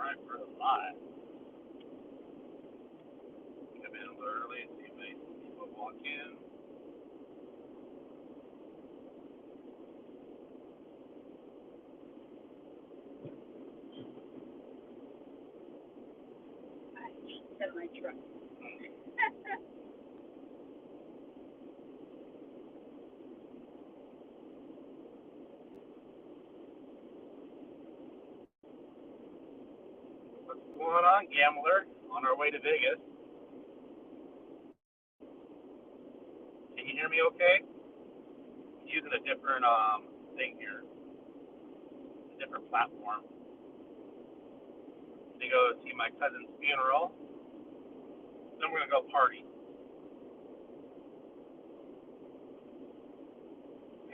Right, we're live. Come in a little early, see if people walk in. To my truck. What's going on, gambler? On our way to Vegas. Can you hear me okay? I'm using a different thing here, a different platform. To go see my cousin's funeral. Then we're gonna go party.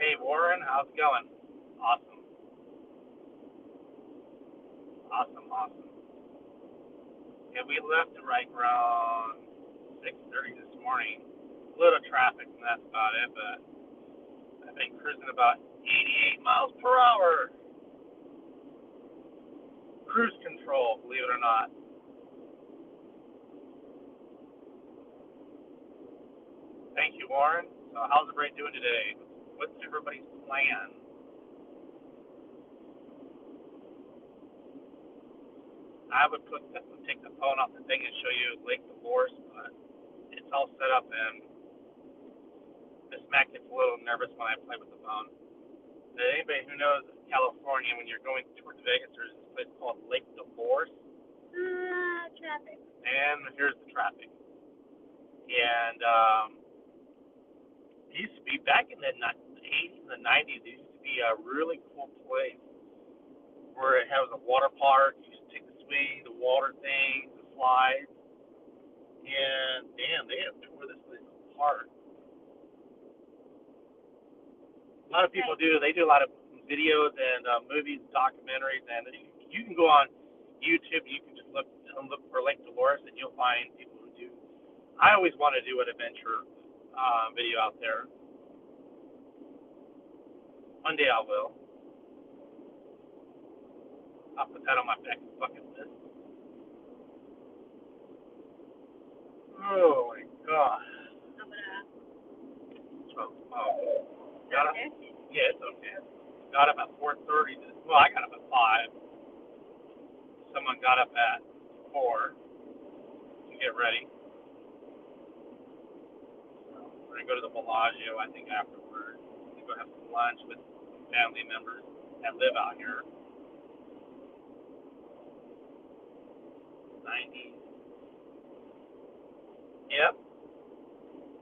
Hey Warren, how's it going? Awesome, awesome. Yeah, we left right around 6:30 this morning. A little traffic, and that's about it. But I've been cruising about 88 miles per hour. Cruise control, believe it or not. Thank you, Warren. So how's everybody doing today? What's everybody's plan? I would take the phone off the thing and show you Lake Dolores, but it's all set up, and this Mac gets a little nervous when I play with the phone. Anybody who knows California, when you're going towards Vegas, there's this place called Lake Dolores. Traffic. And here's the traffic. And it used to be back in the 80s and the 90s. It used to be a really cool place where it has a water park. You used to take the swing, the water thing, the slides. And damn, they have tore this place apart. A lot of people do. They do a lot of videos and movies, documentaries, and you can go on YouTube. You can just look for Lake Dolores, and you'll find people who do. I always want to do an adventure video out there. One day I will. I'll put that on my bucket list. Oh my god. I'm gonna. Got up. Yeah, it's okay. Got up at 4:30. Well, I got up at 5. Someone got up at 4 to get ready. We're gonna go to the Bellagio, I think, afterwards. We're gonna have some lunch with some family members that live out here. 90s. Yep.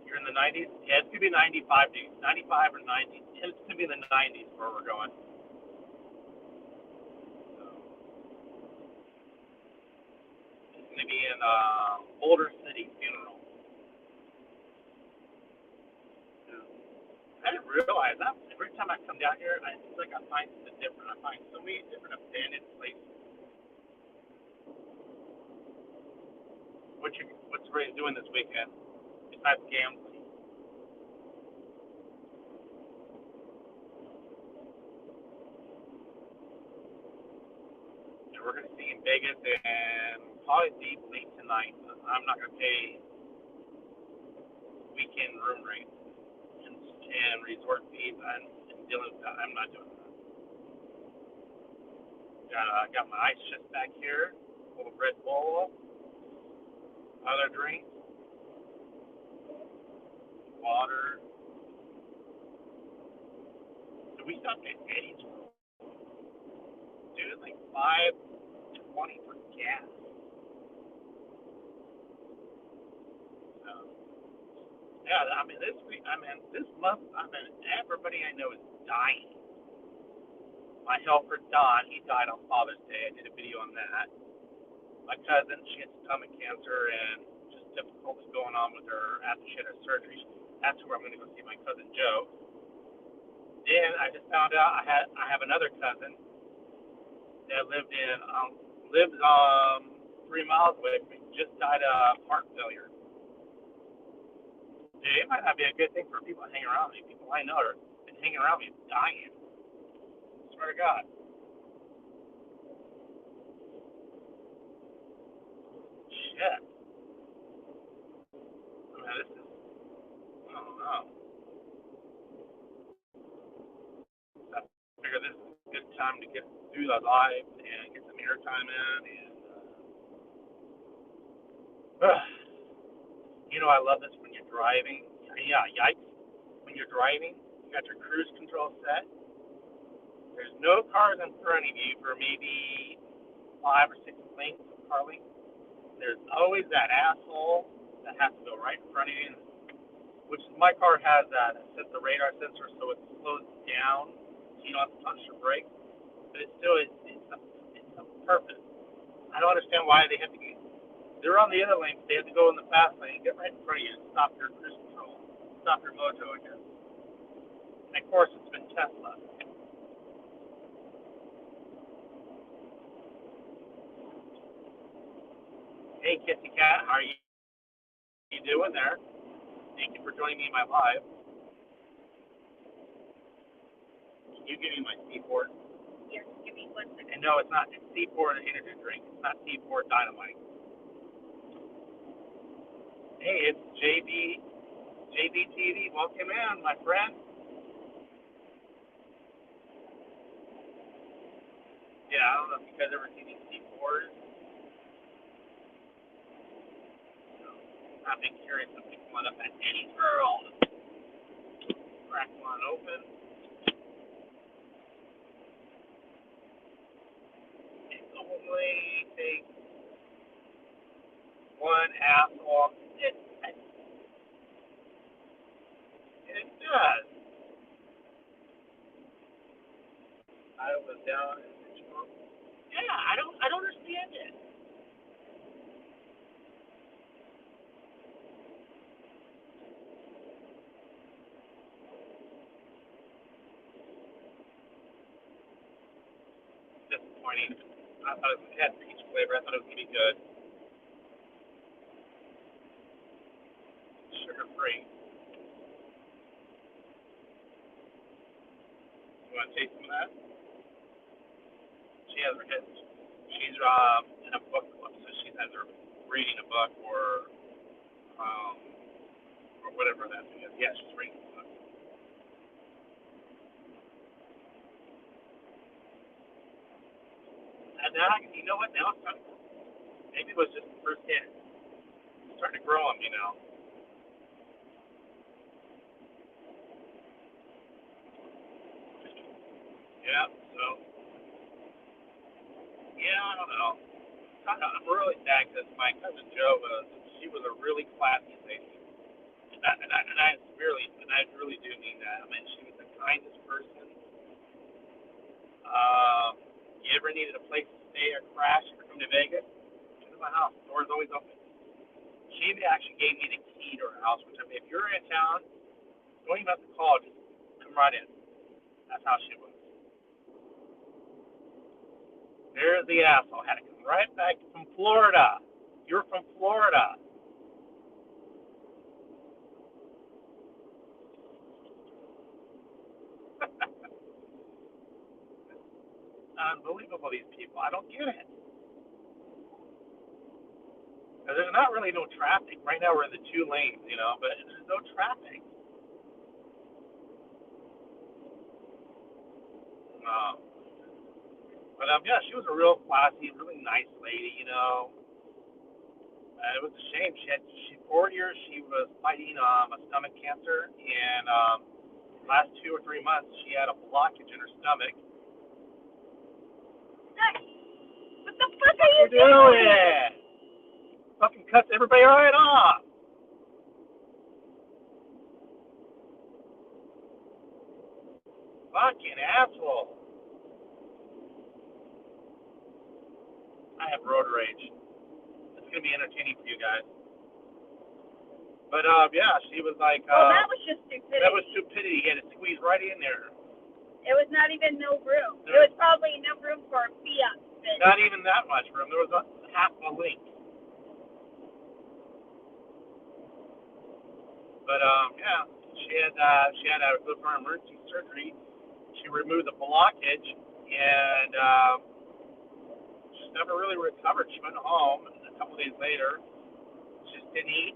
You're in the 90s? Yeah, it's gonna be 95 degrees. 95 or 90. It's gonna be in the 90s where we're going. So, it's gonna be in Boulder City Funeral. I didn't realize that. Every time I come down here, I feel like I find something different. I find so many different abandoned places. What's everybody doing this weekend besides gambling? And we're gonna see in Vegas and probably leave late tonight. I'm not gonna pay weekend room rates and resort fees. I'm dealing with that. I'm not doing that. Got my ice chest back here, a little Red Bull, other drinks, water. So we stopped at Eddie's World. Dude, it's like $5.20 for gas. So, yeah, this month, everybody I know is dying. My helper Don, he died on Father's Day. I did a video on that. My cousin, she had stomach cancer and just difficulties going on with her after she had her surgery. That's where I'm going to go see my cousin Joe. Then I just found out I have another cousin that lived 3 miles away from me. Just died of heart failure. Dude, it might not be a good thing for people to hang around me. People I know are been hanging around me dying. I swear to God. shit. I mean, this is, I don't know. I figure this is a good time to get through the live and get some airtime in. And, you know, I love this when you're driving. Yeah, yikes. When you're driving, you got your cruise control set. There's no cars in front of you for maybe 5 or 6 lanes of car length. There's always that asshole that has to go right in front of you, which my car has that. It sets the radar sensor so it slows down so you don't have to touch your brakes. But it's still, it's a purpose. I don't understand why they have to get, they're on the other lane, but they have to go in the fast lane and get right in front of you and stop your cruise control, stop your mojo, I guess. And of course, it's been Tesla. Hey, Kissy Cat, how are you doing there? Thank you for joining me in my live. Can you give me my C4? Here, give me 1 second. And no, it's not. It's C4 energy drink. It's not C4 dynamite. Hey, it's JBTV. Welcome in, my friend. Yeah, I don't know if you guys ever seen these C4s. I've been curious to pick one up at Eddie's World. Crack one open. It only takes one asshole. It does. I was down in Richmond. Yeah, I don't understand it. Disappointing. I thought it had peach flavor. I thought it was gonna be good. Sugar free. You want to taste some of that? She has her head. She's in a book club, so she has her reading a book or whatever that thing is. Yeah, she's reading a book. And now, you know what? Now it's starting. Maybe it was just the first hit. It's starting to grow them, you know. Yeah. So, yeah, I don't know. I'm really sad because my cousin Joe she was a really classy lady, and I really do mean that. I mean, she was the kindest person. You ever needed a place to stay or crash or come to Vegas? Come to my house. Door's always open. She actually gave me the key to her house, which I mean, if you're in town, don't even have to call. Just come right in. That's how she was. There's the asshole. Had to come right back from Florida. You're from Florida. Unbelievable, these people. I don't get it. There's not really no traffic. Right now we're in the 2 lanes, you know, but there's no traffic. Um, but yeah, she was a real classy, really nice lady, you know. It was a shame. She 4 years she was fighting a stomach cancer, and last 2 or 3 months she had a blockage in her stomach. What the fuck are you doing? Fucking cuts everybody right off. Fucking asshole. I have road rage. It's gonna be entertaining for you guys. But yeah, she was like. Well, that was just stupidity. That was stupidity. He had to squeeze right in there. It was not even no room. It was probably enough room for a Fiat. Not even that much room. There was half a link. But yeah, she had to go for emergency surgery. She removed the blockage, and she's never really recovered. She went home. couple days later, she just didn't eat,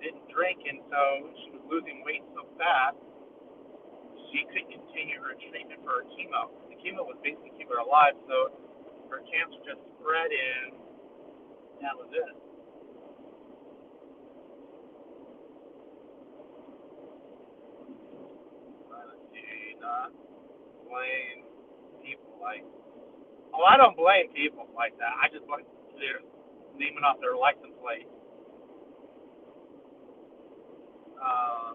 didn't drink, and so she was losing weight so fast she couldn't continue her treatment for her chemo. The chemo was basically keeping her alive, so her cancer just spread in. That was it. Do not blame people like. Oh, I don't blame people like that. I just like they're naming off their license plate. Uh,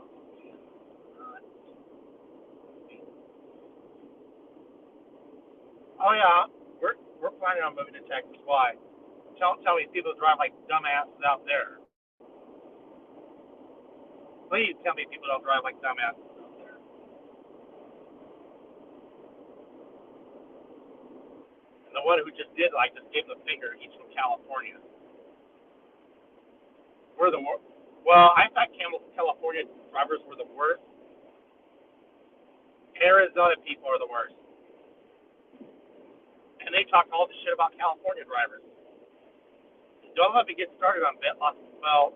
oh yeah, we're planning on moving to Texas. Why? Tell me, people drive like dumbasses out there. Please tell me people don't drive like dumbasses out there. And the one who just did like just gave the finger. He's from California. We're the worst. Well, I thought California drivers were the worst. Arizona people are the worst. And they talk all the shit about California drivers. Don't let me get started on Las. Well,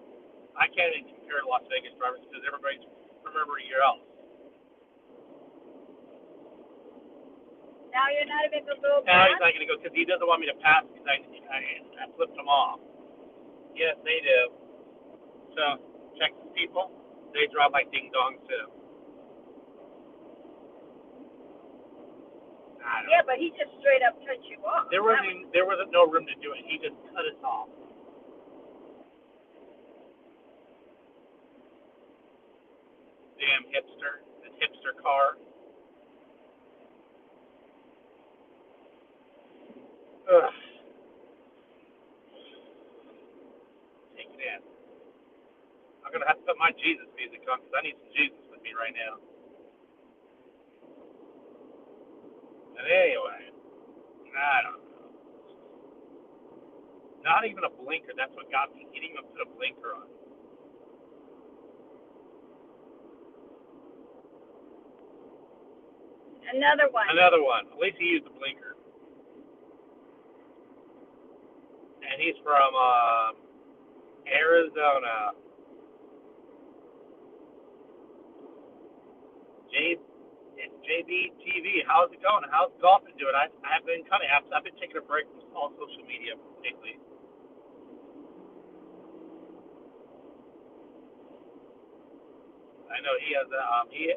I can't even compare to Las Vegas drivers because everybody's from everywhere else. Now you're not even going to go Now back? he's not going to go because he doesn't want me to pass because I flipped him off. Yes, they do. So, Texas people, they drive like ding dongs too. Yeah, but he just straight up cut you off. There wasn't no room to do it. He just cut us off. Damn hipster, this hipster car. Ugh. Take it in. I'm gonna have to put my Jesus music on because I need some Jesus with me right now. But anyway, I don't know. Not even a blinker. That's what got me. He didn't even put a blinker on. Another one. Another one. At least he used a blinker. And he's from Arizona. It's JBTV. How's it going? How's golf been doing? I've been kind of absent. I've been taking a break from all social media lately. I know he has you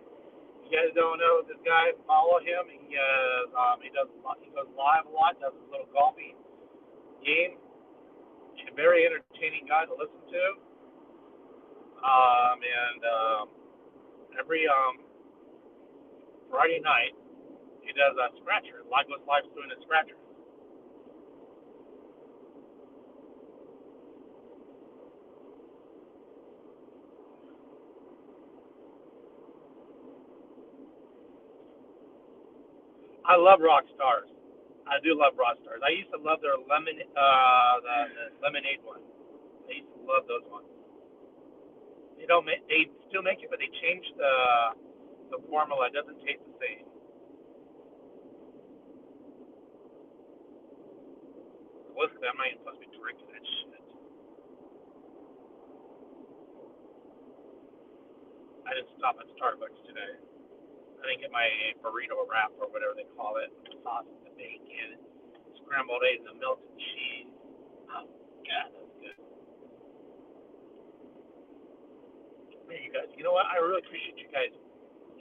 guys don't know this guy. Follow him. He goes live a lot. Does his little golfing game. He's a very entertaining guy to listen to. And every Friday night he does a scratcher. Goes live doing a scratcher. I love rock stars. I do love rock stars. I used to love their the lemonade one. I used to love those ones. They still make it, but they changed the formula. It doesn't taste the same. Listen, I'm not even supposed to be drinking that shit. I didn't stop at Starbucks today. I didn't get my burrito wrap or whatever they call it. The sauce, the bacon, scrambled eggs, and melted cheese. Oh, God, that's good. Hey, you guys, you know what? I really appreciate you guys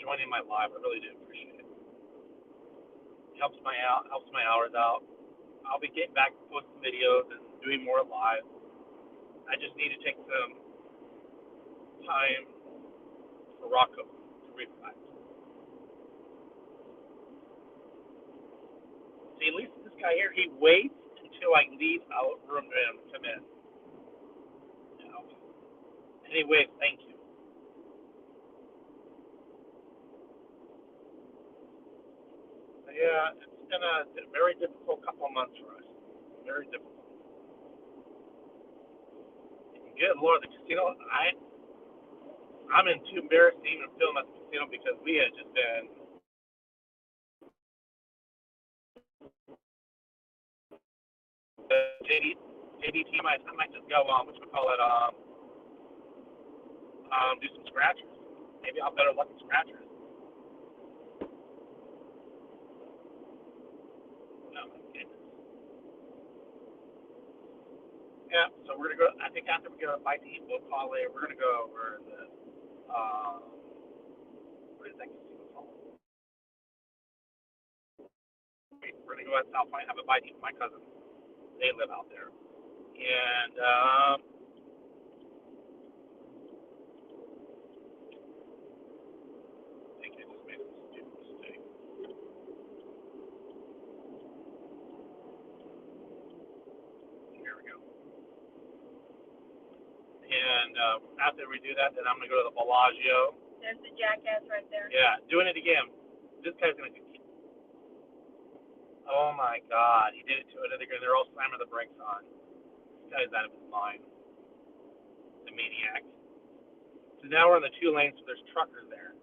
joining my live. I really do appreciate it. It helps my hours out. I'll be getting back to posting videos and doing more live. I just need to take some time for Rocco to reflect. See, at least this guy here, he waits until I leave out room for him to come in. You know? Anyway, thank you. Yeah, it's been a very difficult couple of months for us. Very difficult. Good Lord, the casino. I'm in too embarrassed to even film at the casino because we had just been. ADT I might just go do some scratchers. Maybe I'll better luck at scratchers. No, my goodness. Yeah, so we're gonna go. I think after we get a bite to eat, we'll probably we're gonna go over the what is that casino called? We're gonna go out to South Point, have a bite to eat with my cousins. They live out there, and I think I just made a stupid mistake. Here we go. And after we do that, then I'm gonna go to the Bellagio. There's the jackass right there. Yeah, doing it again. This guy's gonna. Oh my God, he did it to another guy. They're all slamming the brakes on. This guy's out of his mind. The maniac. So now we're in the 2 lanes, so there's truckers there.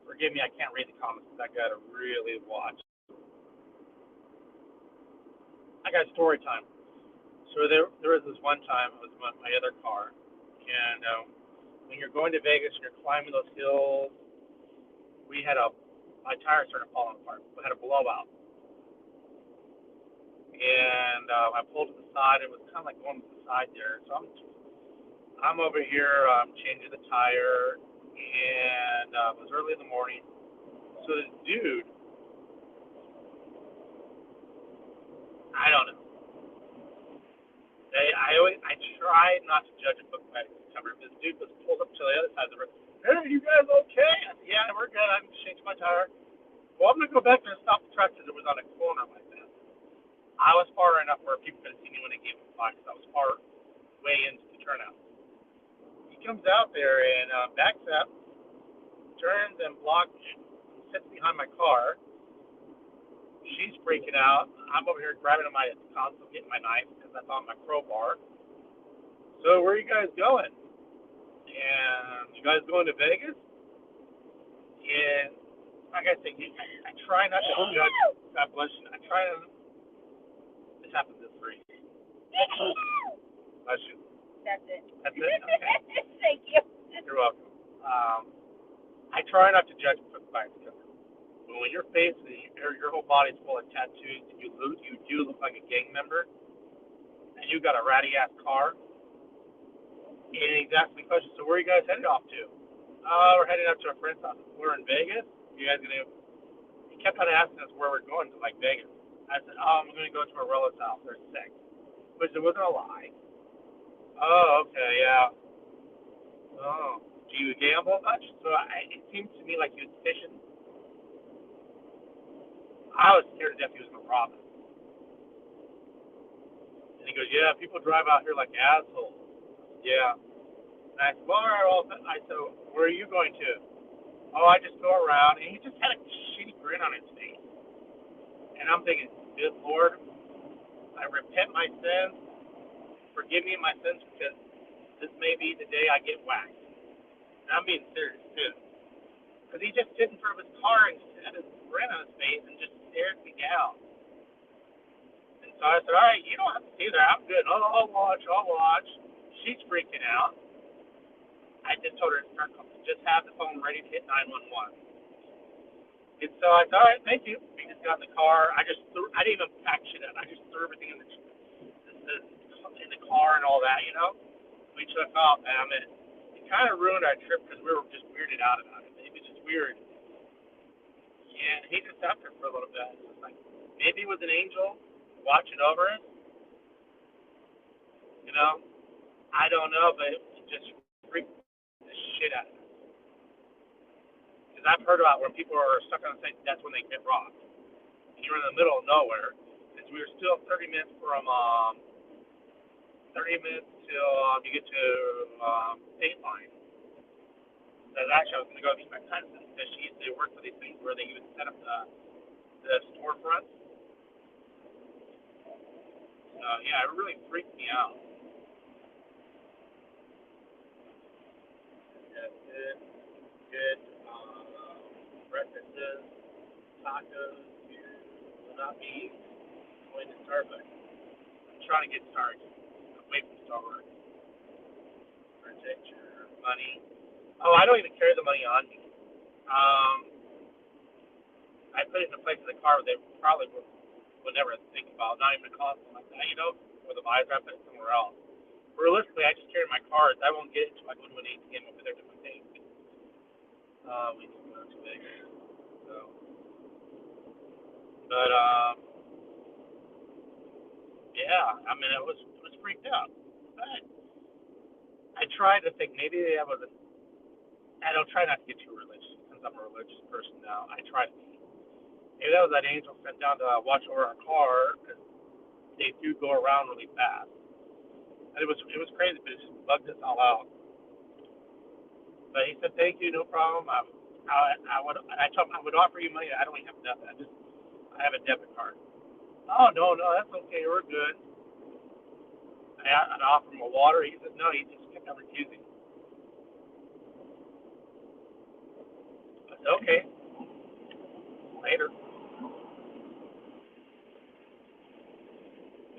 Forgive me, I can't read the comments because I gotta really watch. I got story time. So there was this one time, it was my other car, and when you're going to Vegas and you're climbing those hills, my tire started falling apart. We had a blowout. And I pulled to the side. It was kind of like going to the side there. So I'm over here changing the tire, and it was early in the morning. So this dude, I don't know. I tried not to judge a book by its cover. This dude was pulled up to the other side of the road. Hey, you guys okay? I said, yeah, we're good. I'm changing my tire. Well, I'm gonna go back there and stop the truck because it was on a corner like that. I was far enough where people could see me when they gave me five because I was far way into the turnout. He comes out there and backs up, turns and blocks, sits behind my car. She's freaking out. I'm over here grabbing my console, getting my knife because that's on my crowbar. So where are you guys going? And you guys going to Vegas? And like I said, I try not to judge. God bless you. I try to. This happens this free. Bless you. That's it. That's it? Okay. Thank you. You're welcome. I try not to judge book by its cover. But when your face and your whole body's full of tattoos, and you do look like a gang member, and you got a ratty ass car, and he's asking me questions. So where are you guys headed off to? We're heading up to a friend's house. We're in Vegas. You guys gonna? He kept on asking us where we're going to, like Vegas. I said, I'm gonna go to a relative's house. They're sick, which it wasn't a lie. Oh, okay, yeah. Oh, do you gamble much? So it seemed to me like he was fishing. I was scared to death he was gonna rob us. And he goes, yeah, people drive out here like assholes. Yeah. And I said, well, all right, well, I said, where are you going to? Oh, I just go around. And he just had a shitty grin on his face. And I'm thinking, good Lord, I repent my sins. Forgive me my sins because this may be the day I get whacked. And I'm being serious, too. Because he just stood in front of his car and had his grin on his face and just stared me down. And so I said, all right, you don't have to see that. I'm good. Oh, I'll watch. She's freaking out. I just told her to just have the phone ready to hit 911. And so I said, all right, thank you. We just got in the car. I didn't even pack shit up. I just threw everything in the car and all that, you know. We took off, and I mean, it kind of ruined our trip because we were just weirded out about it. It was just weird. And he just sat there for a little bit. It was like maybe it was an angel watching over us. You know, I don't know, but it just freaked the shit out of us. Because I've heard about when people are stuck on the site, that's when they get robbed. And you're in the middle of nowhere. Because we were still 30 minutes from 30 minutes till you get to State Line. So actually, I was going to go meet my cousin because she used to work for these things where they even set up the storefronts. Yeah, it really freaked me out. Yeah, good breakfasts, tacos, will not be going to Starbucks. I'm trying to get Starbucks away from Starbucks. Protect your money. Oh, I don't even carry the money on me. I put it in a place in the car where they probably would never think about, not even a cost like that, or the visor, I put it somewhere else. Realistically, I just carry my cards. I won't get it until I go to an ATM over there to my bank. We need to go to Vegas. So, but yeah, I mean, it was freaked out. But I tried to think maybe I was. I don't try not to get too religious since I'm a religious person now. I try to be. Maybe that was that angel sent down to watch over our car because they do go around really fast. And it was crazy, but it just bugged us all out. But he said, "Thank you, no problem. I told him I would offer you money. I don't even have nothing. I have a debit card." "Oh no, that's okay. We're good." I offered him a water. He said no. He just kept on refusing. I said, "Okay, later."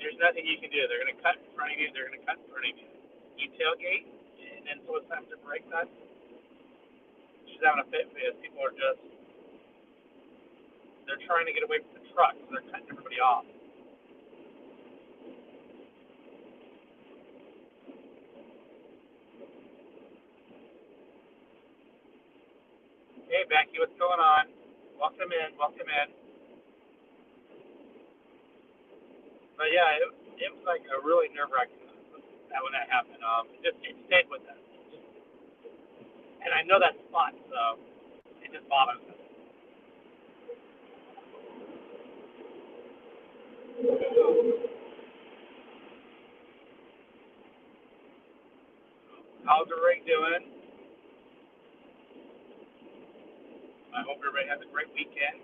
There's nothing you can do. They're going to cut in front of you. They're going to cut in front of you. You tailgate, and then so it's time to break that. She's having a fit because people are just, they're trying to get away from the truck, so they're cutting everybody off. Hey, Becky, what's going on? Welcome in, welcome in. But yeah, it was like a really nerve-wracking that when that happened. It stayed with us. And I know that spot, so it just bothers us. How's everybody doing? I hope everybody has a great weekend.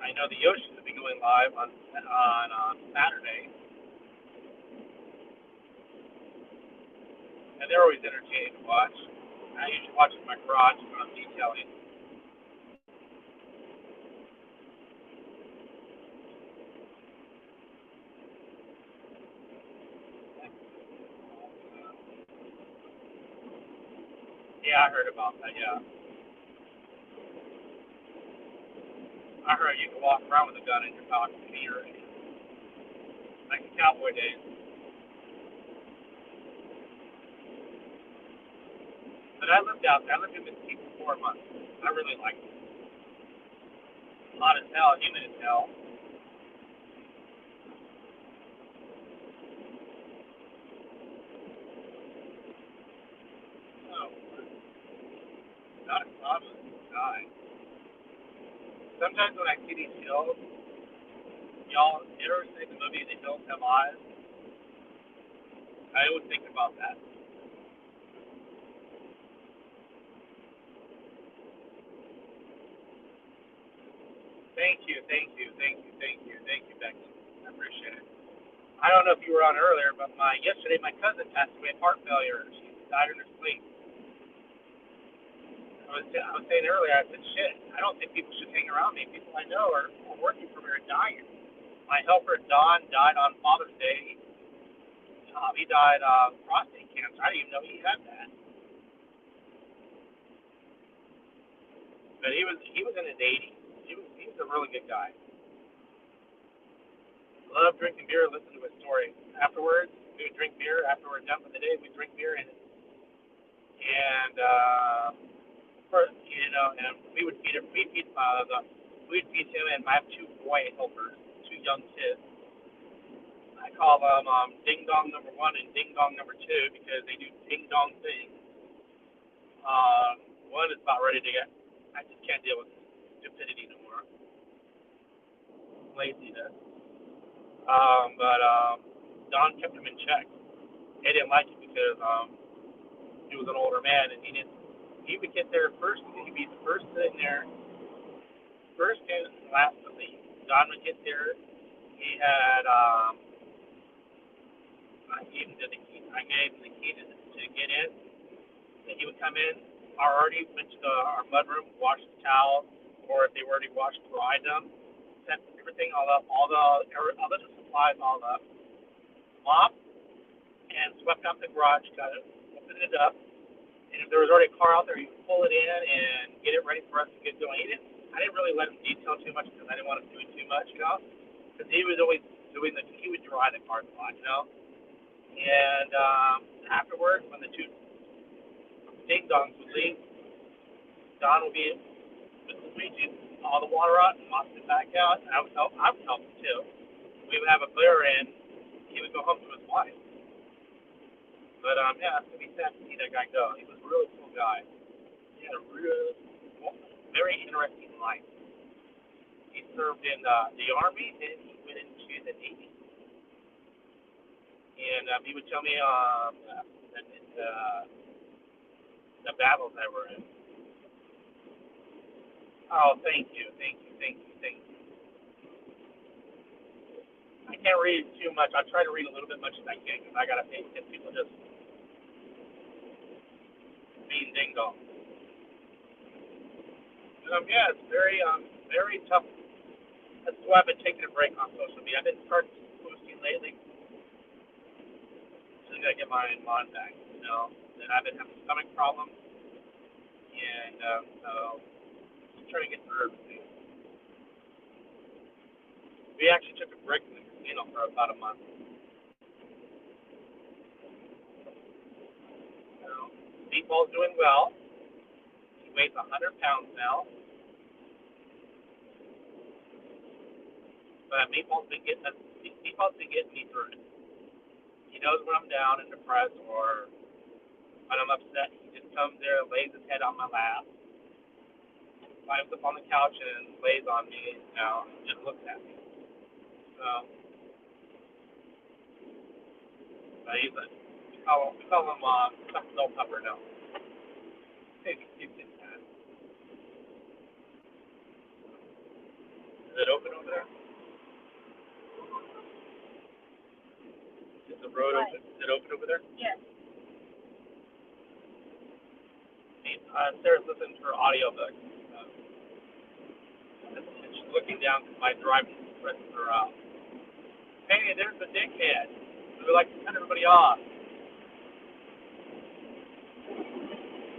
I know the Yoshis will be going live on Saturday, and they're always entertaining to watch. I usually watch in my garage when I'm detailing. Yeah, I heard about that. Yeah, I heard you can walk around with a gun in your pocket, like in cowboy days. But I lived out there. I lived in Mesquite for 4 months. I really liked it. Hot as hell, humid as hell. Oh, not a cloud in the sky. Sometimes when I see these hills, y'all, you ever see the movie The Hills Have Eyes? I always think about that. Thank you, thank you, thank you, thank you, thank you, Becky. I appreciate it. I don't know if you were on earlier, but yesterday my cousin passed away of heart failure. She died in her sleep. I was saying earlier, I said, shit, I don't think people should hang around me. People I know are working for me are dying. My helper, Don, died on Father's Day. He died of prostate cancer. I didn't even know he had that. But he was in his 80s. He was a really good guy. Loved drinking beer, listening to his story. Afterwards, we would drink beer. After we're done for the day, we'd drink beer and and we would feed him. We'd feed him, and I have two boy helpers, two young kids. I call them Ding Dong number one and Ding Dong number two because they do ding dong things. One is about ready to get. I just can't deal with stupidity no more, laziness. But Don kept him in check. He didn't like it because he was an older man and he didn't. He would get there first. He'd be the first in there, first and last to leave. Don would get there. He had I gave him the key. I gave him the key to get in. And he would come in. Already went to our mudroom, washed the towels, or if they were already washed, dried them. set everything all up, all the supplies all up, mopped and swept out the garage, got it, opened it up, and if there was already a car out there, you could pull it in and get it ready for us to get going. I didn't really let him detail too much because I didn't want him doing too much, because he was always he would dry the car a lot. And afterwards, when the two ding dongs would leave, Don would be with the squeegee, all the water out and mopped it back out. And I would help him too. We would have a clear in. He would go home to his wife. But yeah, it's gonna be sad to see that guy go. He was a really cool guy. He had a very interesting life. He served in the Army, and he went into the Navy. And he would tell me the battles that were in. Oh, thank you. I can't read too much. I try to read a little bit much as I can because I gotta pay attention. People just being ding dong. Yeah, it's very tough. That's why I've been taking a break on social media. I've been starting posting lately. So I gotta get my mind back. And I've been having stomach problems, and so just trying to get through everything. We actually took a break from the casino for about a month. Meatball's doing well. He weighs 100 pounds now. But Meatball's been getting me through it. He knows when I'm down and depressed or when I'm upset. He just comes there, lays his head on my lap, climbs up on the couch and lays on me and just looks at me. So, but we call him no pupper now. He's just sad. Is it open over there? Is the road open? Is it open over there? Yes. Sarah's listening to her audiobook. She's looking down because my driving stresses her out. Hey, there's the dickhead. We would like to cut everybody off.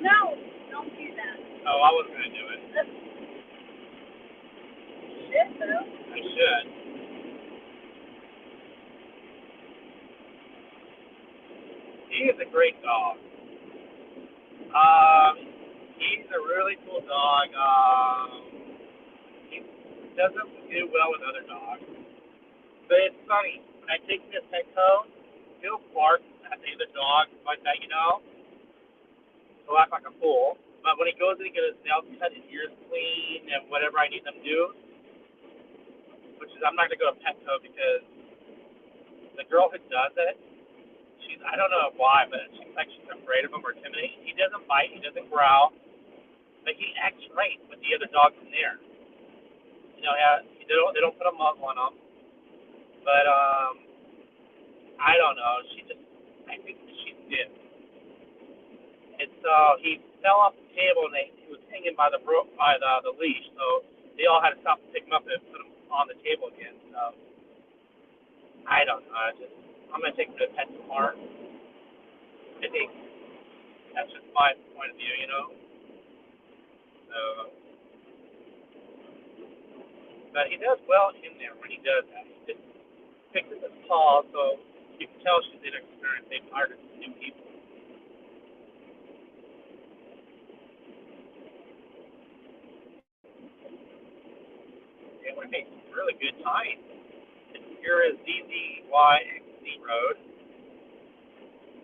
No, don't do that. Oh, I wasn't going to do it. Shit, though. I should. He is a great dog. He's a really cool dog. He doesn't do well with other dogs. But it's funny. When I take him to Petco, he'll bark at the other dog like that. He'll act like a fool. But when he goes in to get his nails cut, his ears clean, and whatever I need them to do, which is I'm not going to go to Petco because the girl who does it, I don't know why, but she's afraid of him or intimidated. He doesn't bite, he doesn't growl, but he acts right with the other dogs in there. They don't put a muzzle on him, but I don't know. I think she's stiff. And so he fell off the table and he was hanging by the leash, so they all had to stop and pick him up and put him on the table again. So I don't know. I'm gonna take him to the pet tomorrow. I think that's just my point of view. So, but he does well in there when he does that. He just picks up his paw, so you can tell she's inexperienced. They've hired new people. And we're making some really good time. Here is DZYXC Road.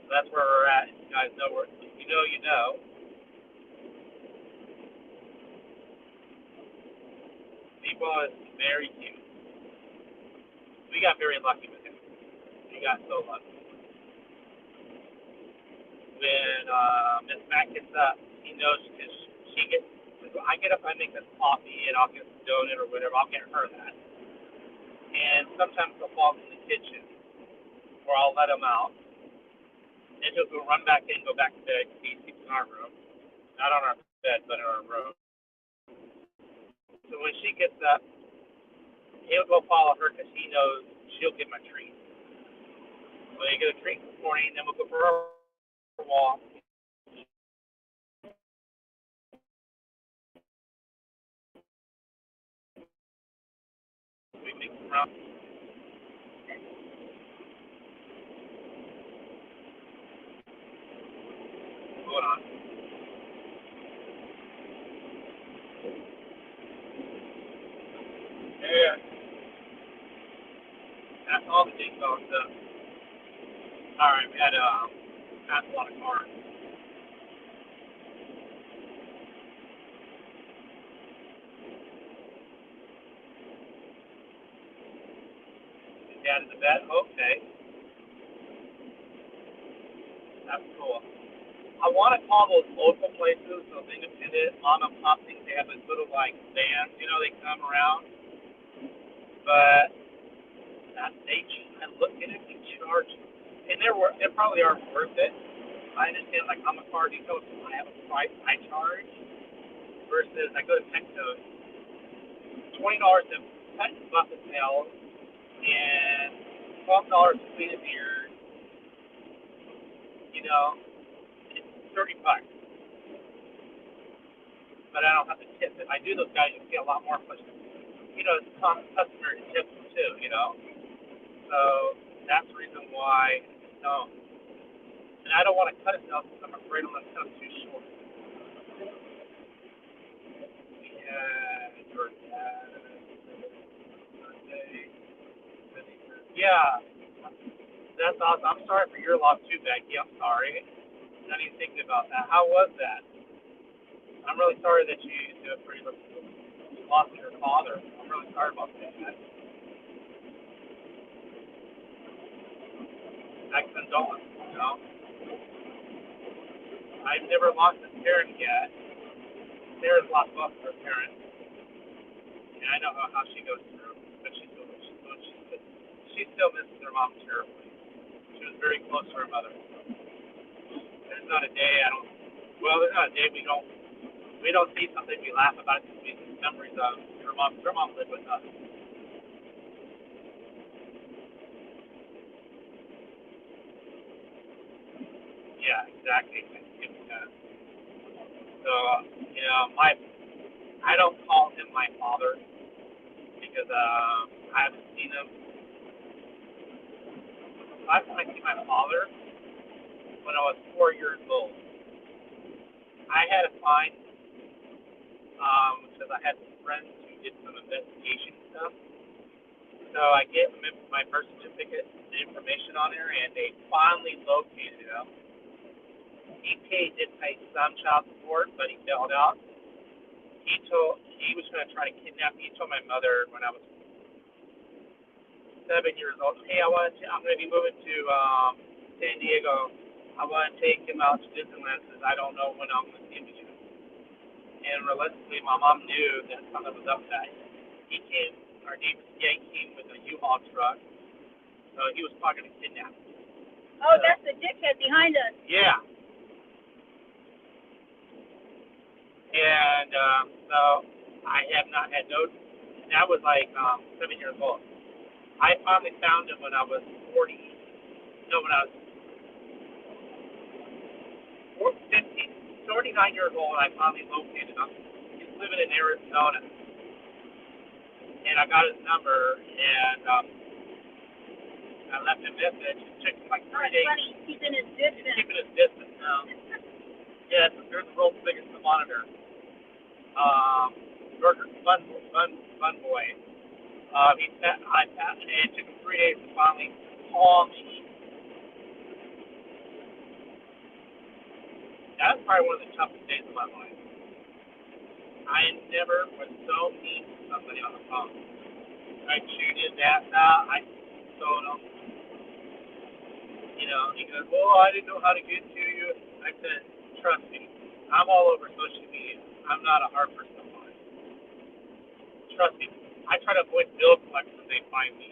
So that's where we're at. You guys know where. You know. Meatball is very cute. We got very lucky with him. We got so lucky. When Miss Mac gets up, he knows because I get up, I make this coffee, and I'll get some donut or whatever. I'll get her that. And sometimes he'll fall in the kitchen, or I'll let him out. And he'll go run back in, go back to bed. He sleeps in our room. Not on our bed, but in our room. So when she gets up, he'll go follow her because he knows she'll give him a treat. So he get a treat this morning, then we'll go for a walk. We make some rounds. Going on. Yeah. That's all the ding dong stuff. Alright, we had passed a lot of cars. Dad in the bed? Okay. That's cool. I want to call those local places, those independent mom and pop things. They have those little like vans, they come around. But I look at it, they charge, and they probably are worth it. I understand, like I'm a car detail, so I have a price I charge versus I go to Petco, $20 to pet and bucket nails, and $12 to clean a beard. It's $30. But I don't have to tip. If I do those guys, you see a lot more questions. It's a common customer to tip them too, So that's the reason why I don't. And I don't want to cut it down because I'm afraid I'm going to cut them too short. Yeah, that's awesome. I'm sorry for your loss too, Becky. I'm sorry. Not even thinking about that. How was that? I'm really sorry that you lost your father. I'm really sorry about that. I condole. I've never lost a parent yet. Sarah's lost both of her parents, and I know how she goes through. But she still misses her mom terribly. She was very close to her mother. There's not a day I don't. Well, there's not a day we don't see something we laugh about because we have memories of her mom. Her mom lived with us. Yeah, exactly. So, I don't call him my father because I haven't seen him. Last time I see my father when I was 4 years old. I had to find because I had some friends who did some investigation stuff. So I get my birth certificate, the information on there, and they finally located him. Did pay some child support, but he bailed out. He was going to try to kidnap me. He told my mother when I was 7 years old, hey, I'm going to be moving to San Diego. I want to take him out to Disneyland because I don't know when I'm going to see him again. And realistically, my mom knew that something was up that. Our neighbor came with a U-Haul truck, so he was talking to kidnap. Oh, that's the dickhead behind us. Yeah. And so I have not had no. That was like 7 years old. I finally found him when I was 40. No, when I was 50, 39 years old. I finally located him. He's living in Arizona, and I got his number, and I left a message. It took like 3 days. Funny. He's in his distance. He's keeping his distance now. Yeah, there's the world's biggest monitor. Burger Bun Boy. It took him 3 days to finally call me. That was probably one of the toughest days of my life. I never was so mean to somebody on the phone. I chewed his ass out. I told him, he goes, well, I didn't know how to get to you. I said, trust me, I'm all over social media. I'm not a hard person to find. Trust me. I try to avoid bill collectors when they find me.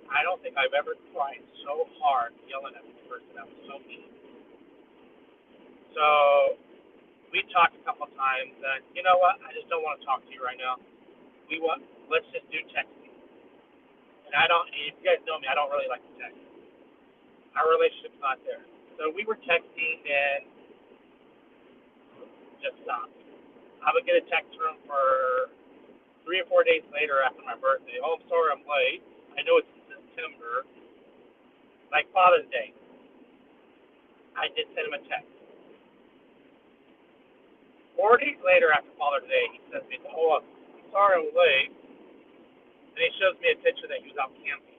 I don't think I've ever cried so hard yelling at this person that was so mean. So we talked a couple of times, and you know what? I just don't want to talk to you right now. we want, let's just do texting. And I don't, if you guys know me, I don't really like to text. Our relationship's not there. So we were texting and just stopped. I would get a text from him for 3 or 4 days later after my birthday. Oh, I'm sorry I'm late. I know it's in September. Like Father's Day. I did send him a text. 4 days later after Father's Day, he says to me, oh, I'm sorry I'm late. And he shows me a picture that he was out camping.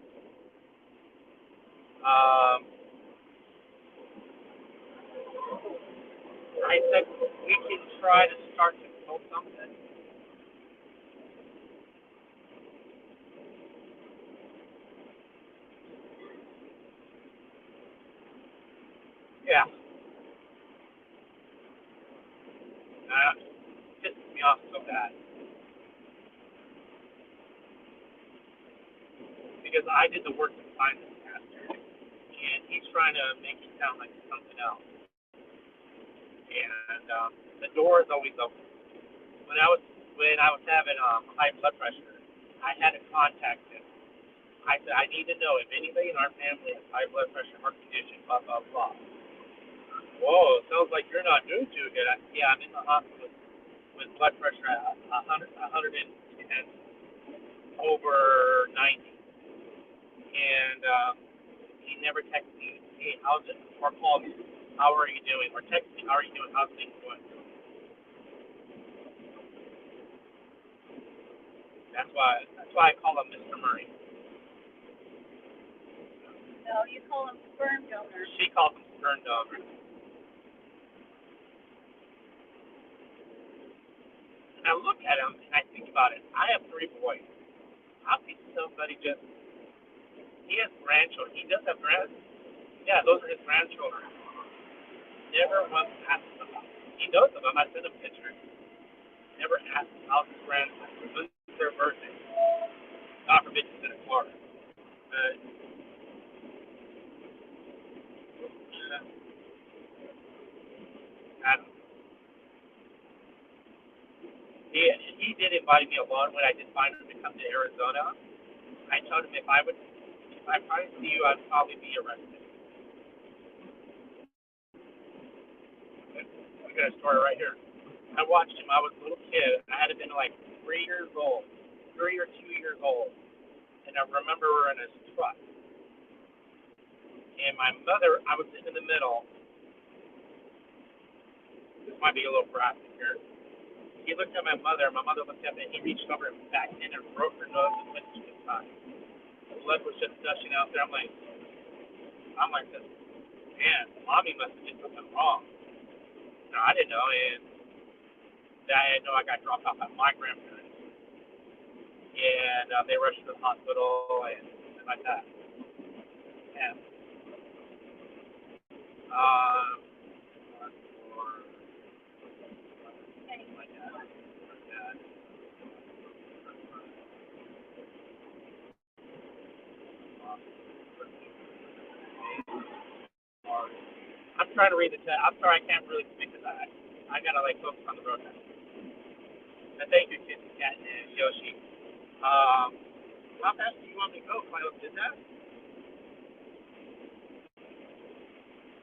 I said, we can try to start to build something. Yeah. Pisses me off so bad. Because I did the work to find this pastor. And he's trying to make it sound like something else. And the door is always open. When I was having high blood pressure, I had to contact him. I said, I need to know if anybody in our family has high blood pressure, heart condition, blah, blah, blah. Whoa, it sounds like you're not doing too good. Yeah, I'm in the hospital with blood pressure at 110 over 90. And he never texted me, hey, how's it? Or called me, how are you doing? Or text me, how are you doing? How's things going? That's why I call him Mr. Murray. No, you call him sperm donor. She calls him sperm donor. And I look at him and I think about it. I have 3 boys. How can somebody just? He has grandchildren. He does have grandchildren. Yeah, those are his grandchildren. Never once asked them. He knows them. I sent him pictures. Never asked them how's his grandson. When's their birthday? God forbid he's in Florida. Adam. He did invite me along when I did find him to come to Arizona. I told him if I probably see you, I'd probably be arrested. I got a story right here. I watched him. I was a little kid. I had been like 3 years old, 3 or 2 years old, and I remember we were in his truck. And my mother, I was sitting in the middle. This might be a little graphic here. He looked at my mother. My mother looked at me. And he reached over and back in and broke her nose and went to his tongue. The blood was just gushing out there. I'm like, man, mommy must have did something wrong. No, I didn't know, and I didn't know I got dropped off at my grandparents, and they rushed to the hospital and things like that. And um, I'm trying to read the text. I'm sorry, I can't really speak to that. I gotta like focus on the road now. And thank you, Kit Kat and Yoshi. How fast do you want me to go? If I did that,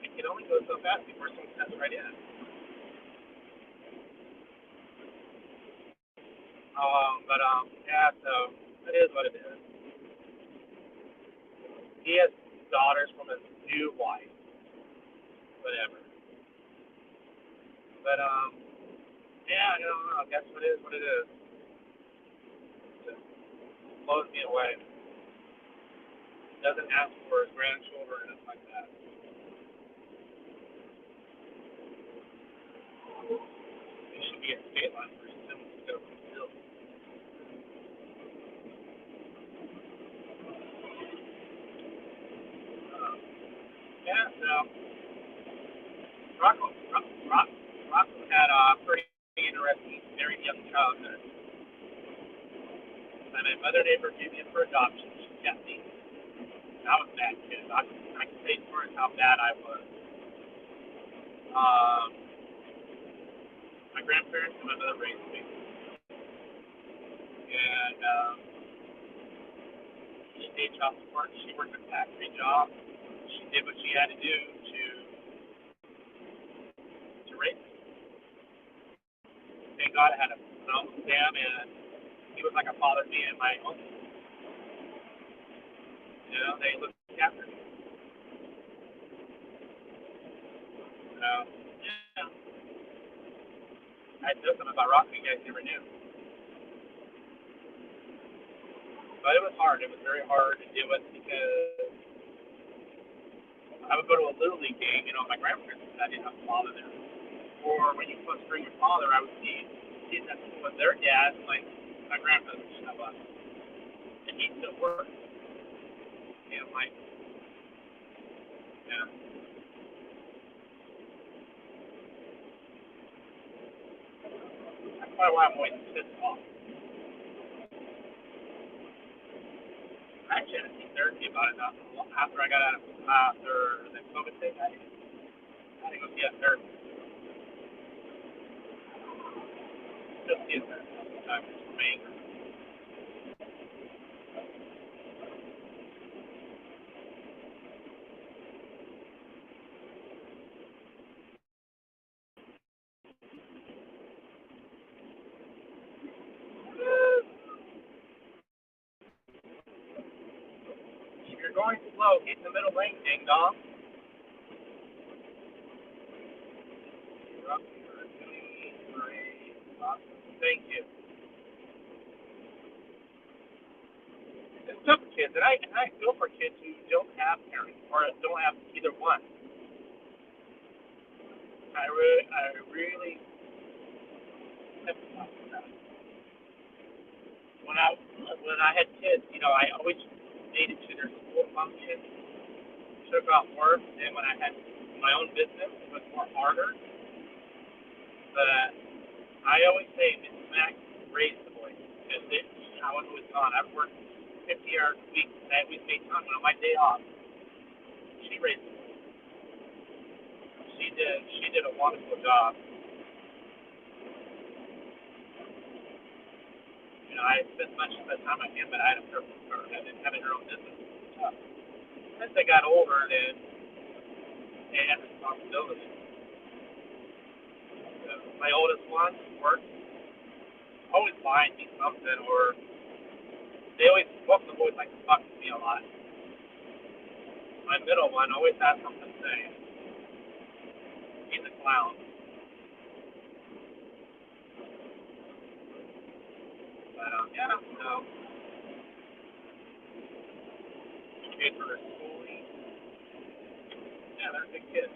it can only go so fast before someone steps right in. Yeah. So it is what it is. He has daughters from his new wife, whatever. But yeah, I don't know. I guess what it is what it is. It just blows me away. He doesn't ask for his grandchildren and like that. He should be at state line for him to go to the field. Uh, yeah, so Rocco had a pretty interesting, very young childhood. And my mother never gave me for adoption. She kept me. I was bad kid. I can say for how bad I was. Um, my grandparents and my mother raised me. And and she paid child support. She worked a factory job. She did what she had to do to raise me. Thank God I had a phenomenal Sam, and he was like a father to me and my uncle. You know, they looked after me. So, yeah. I know something about Rocky you guys never knew. But it was hard. It was very hard to deal with because I would go to a Little League game, you know, my grandparents, and I didn't have a father there. Or when you first bring your father, I would see that with their dad, like my grandfather would show up. And he still worked. You know, like, yeah. That's probably why I'm always pissed off. I actually had to see therapy about it after I got out of after the COVID thing. I had to go see a therapist. Still see a therapist sometimes for me. If you're going slow, get in the middle lane, ding dong. You're up for 23. Awesome. Thank you. It's tough for kids, and I feel for kids who don't have parents or don't have either one. I really sympathize with that. When I had kids, you know, I always made it to their school function, took off work, and when I had my own business, it was more harder. But I always say Miss Mac raised the boys because I was always gone. I've worked 50 hours a week, and I always made time on my day off. She raised the boys. She did a wonderful job. You know, I spent much of the time with him, but I had a purpose for her. And having her own business was tough. As they got older, then they had responsibility. My oldest one worked, always buying me something, or they always, both of them always like to talk to me a lot. My middle one always has something to say. He's a clown. But, yeah, so, kids for their schooling. Yeah, they're good kids.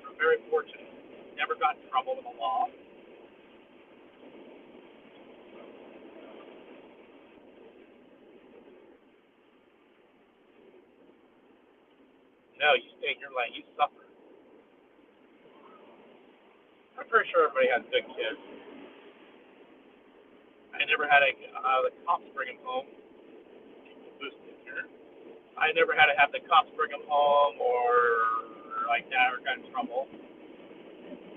We're very fortunate. Never got in trouble with the law. No, you stay in your lane. You suffer. I'm pretty sure everybody has good kids. I never had the cops bring him home. Boosted here. I never had to have the cops bring him home or like that or got in trouble.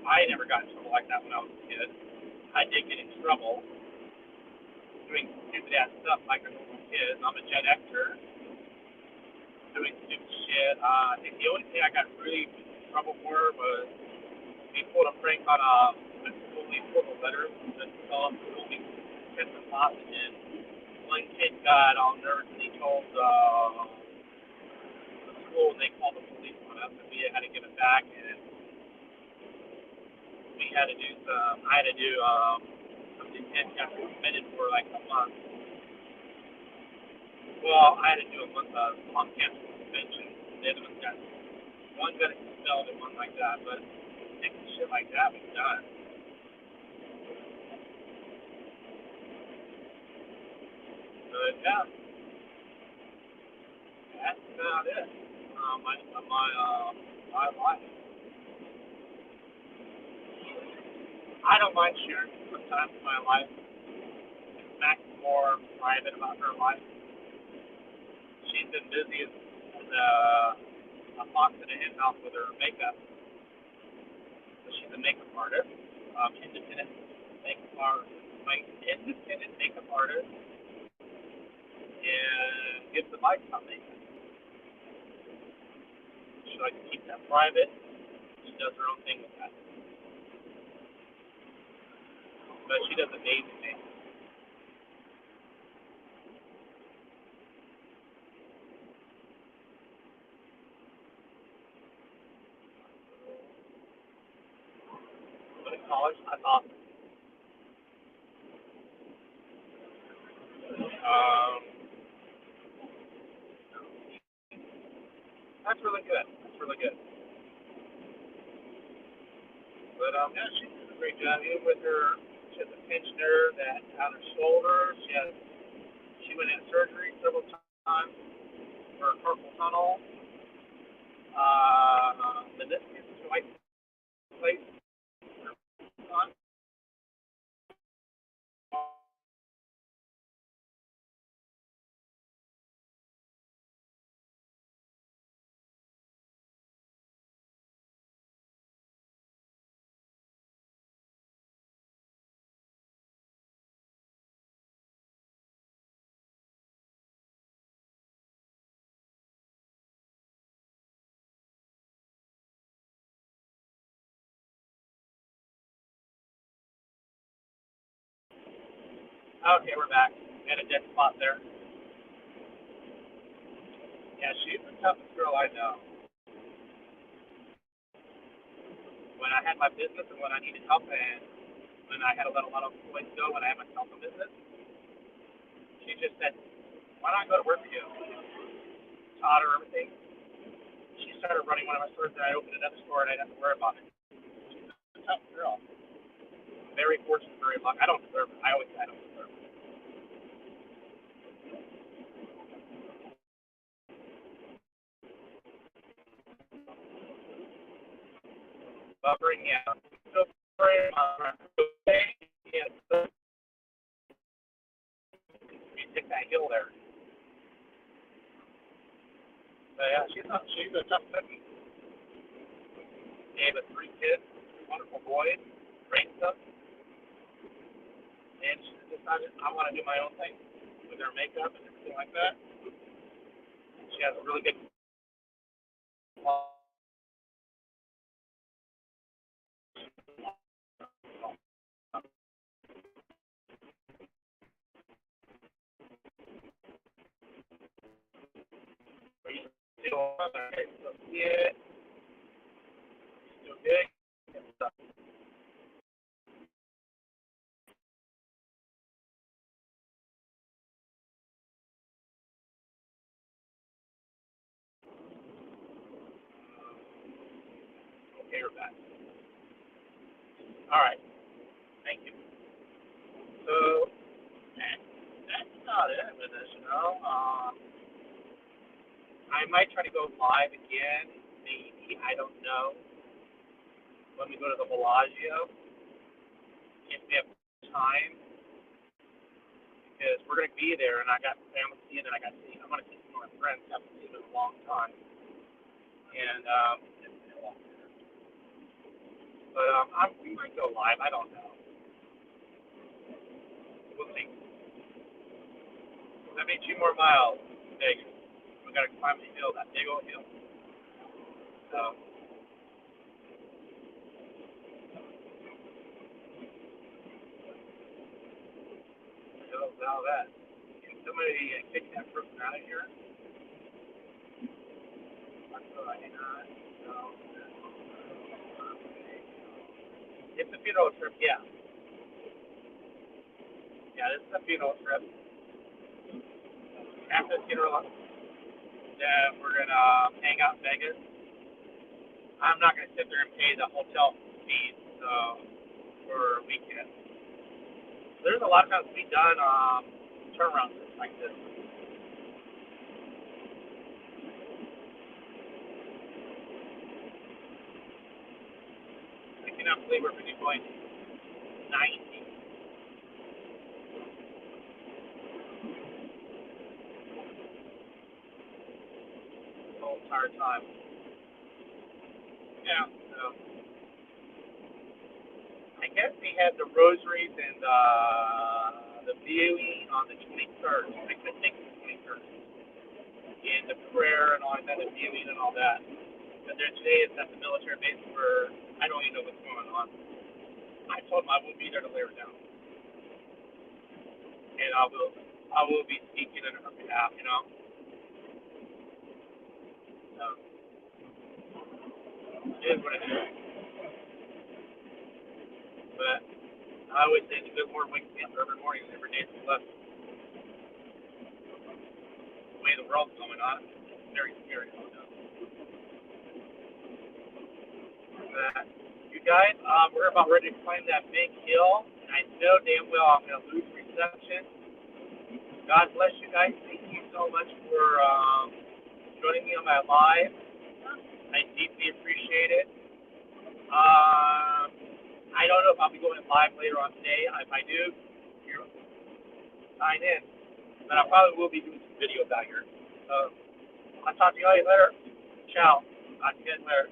I never got in trouble like that when I was a kid. I did get in trouble doing stupid ass stuff like a normal kid. I'm a Gen Xer doing stupid shit. I think the only thing I got really in trouble for was we pulled a prank on we pulled a letter that fell up we kept the hostage and one kid got all nervous and he told the school and they called the police on us and we had to give it back and we had to do I had to do some detention after suspended for like a month. Well, I had to do a month of on campus suspension. The other one got expelled and one like that, but taking shit like that was done. But yeah, that's about it. My life. I don't mind sharing sometimes my life. Mac's more private about her life. She's been busy as a fox in a hen house with her makeup. So she's a makeup artist, independent makeup artist, independent makeup artist. and gives the bike something. She likes to keep that private. She does her own thing with that. But she does amazing things. But in college, that's awesome. Um, that's really good. That's really good. But yeah, she did a great job. Even with her, she has a pinched nerve that on her shoulder. She went in surgery several times for carpal tunnel. Meniscus, right place. Okay, we're back. We had a dead spot there. Yeah, she's the toughest girl I know. When I had my business and when I needed help and when I had to let a lot of employees go when I had my cell phone business, she just said, why not go to work for you? Taught her everything. She started running one of my stores and I opened another store and I didn't have to worry about it. She's a tough girl. Very fortunate, very lucky. I don't deserve it. I always say I don't deserve it. Buffering, yeah. So, yeah, so you take that hill there. But yeah, she's a tough cookie. Gave us 3 kids, 3 wonderful boys, great stuff. And she decided I want to do my own thing with her makeup and everything like that. She has a really good still yeah, still good. Okay, we're back. All right, thank you. So that's about it with this, you know. I might try to go live again, maybe. I don't know. When we go to the Bellagio, if we have time, because we're going to be there, and I got family to see, and then I want to see some of my friends. I haven't seen them in a long time, and we might go live. I don't know. We'll see. That means 2 more miles. Vegas. We got to climb the hill, that big old hill. So, now that. Can somebody kick that person out of here? That's what I heard. So, it's a funeral trip, yeah. Yeah, this is a funeral trip. After the funeral, then we're going to hang out in Vegas. I'm not going to sit there and pay the hotel fees for a weekend. There's a lot of times we've done turnaround trips like this. I cannot believe we're going to be going 90 the whole entire time. Yeah, so I guess they had the rosaries and the viewing on the 23rd. I think it's the 23rd. In the prayer and all that, the viewing and all that. But there today is at the military base where I don't even know what's going on. I told him I will be there to lay her down. And I will be speaking on her behalf, you know. So, it is what it is. But I always say the good Lord wakes me up every morning and every day is blessed. The way the world's going on, it's very scary. But you guys, we're about ready to climb that big hill. And I know damn well I'm going to lose reception. God bless you guys. Thank you so much for joining me on my live. I deeply appreciate it. I don't know if I'll be going live later on today. If I do, you sign in. But I probably will be doing some videos out here. So I'll talk to you guys later. Ciao. Talk to you guys later.